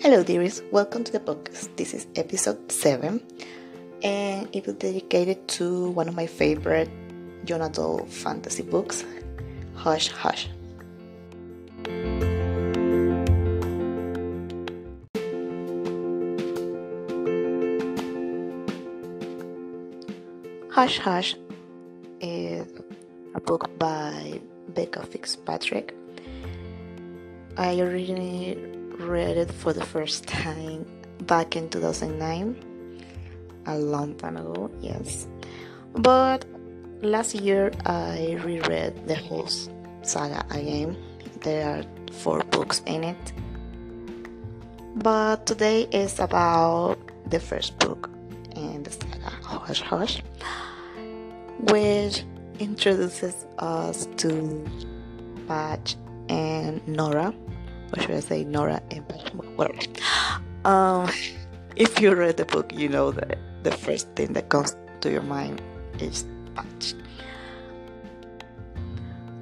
Hello, dearies. Welcome to the podcast. This is episode 7, and it was dedicated to one of my favorite young adult fantasy books, Hush Hush. Hush Hush is a book by Becca Fitzpatrick. I originally read it for the first time back in 2009, a long time ago, yes. But last year I reread the whole saga again. There are 4 books in it. But today is about the first book in the saga, Hush Hush, which introduces us to Patch and Nora. Or should I say Nora and Patch? Whatever. If you read the book, you know that the first thing that comes to your mind is Patch.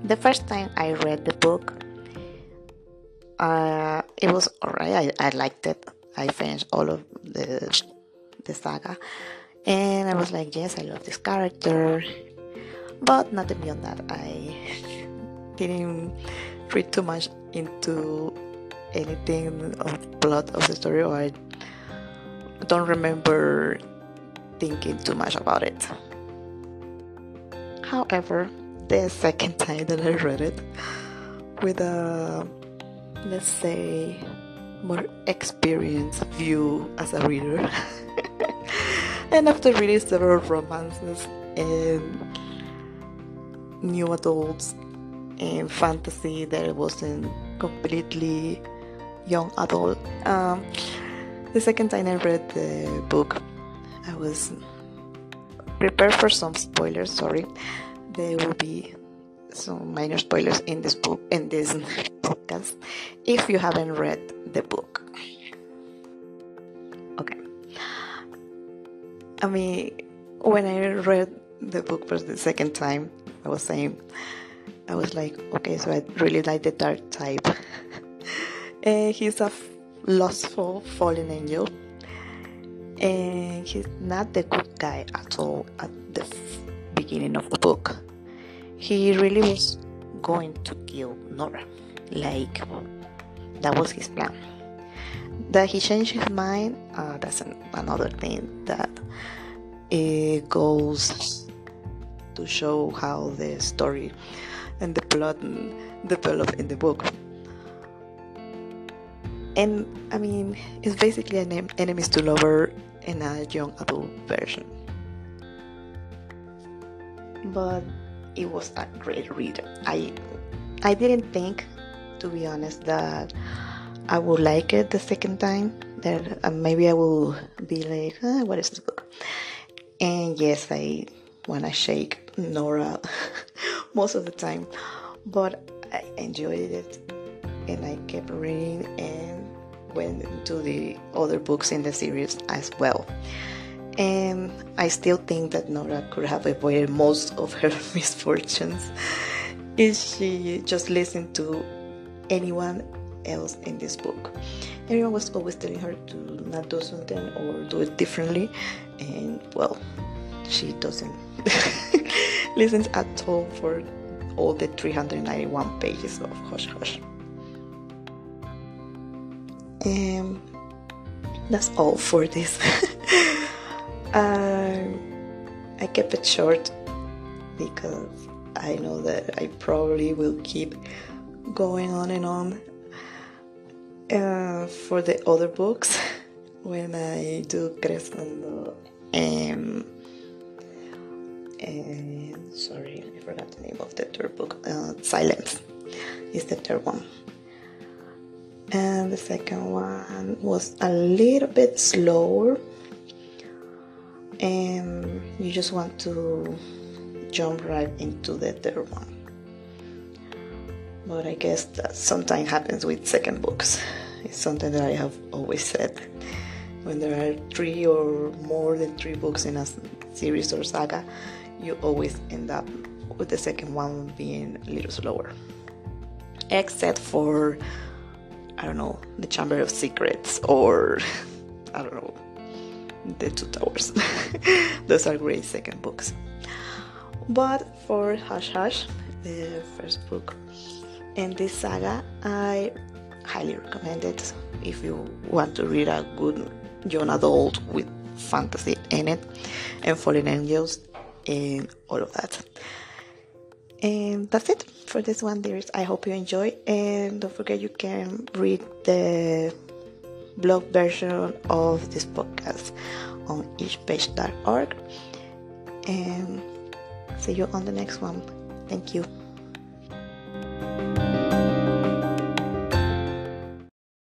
The first time I read the book, it was alright. I liked it. I finished all of the saga, and I was like, yes, I love this character, but nothing beyond that. I didn't read too much into anything of plot of the story, or I don't remember thinking too much about it. However, the second time that I read it with a, let's say, more experienced view as a reader, and after reading several romances and new adults and fantasy that wasn't completely young adult, the second time I read the book, I was prepared for some spoilers. Sorry, there will be some minor spoilers in this book, in this podcast, if you haven't read the book. Okay. I mean, when I read the book for the second time, I was like, okay, so I really like the dark type. And he's a lustful fallen angel, and he's not the good guy at all at the beginning of the book. He really was going to kill Nora, like that was his plan. That he changed his mind, that's another thing that it goes to show how the story and the plot develop in the book. And I mean, it's basically an enemies to lover in a young adult version. But it was a great read. I didn't think, to be honest, that I would like it the second time. That maybe I will be like, what is this book? And yes, I wanna shake Nora most of the time, but I enjoyed it, and I kept reading and went into the other books in the series as well. And I still think that Nora could have avoided most of her misfortunes if she just listened to anyone else in this book. Everyone was always telling her to not do something or do it differently, and well, she doesn't listen at all for all the 391 pages of Hush Hush. And that's all for this. I kept it short because I know that I probably will keep going on and on for the other books when I do Crescendo and sorry, I forgot the name of the third book. Silence is the third one. And the second one was a little bit slower, and you just want to jump right into the third one. But I guess that sometimes happens with second books. It's something that I have always said. When there are 3 or more than 3 books in a series or saga, you always end up with the second one being a little slower. Except for I don't know, The Chamber of Secrets, or I don't know, The Two Towers. Those are great second books. But for Hush Hush, the first book in this saga, I highly recommend it if you want to read a good young adult with fantasy in it, and fallen angels and all of that. And that's it for this one, dears. I hope you enjoy, and don't forget you can read the blog version of this podcast on eachpage.org, and see you on the next one. Thank you.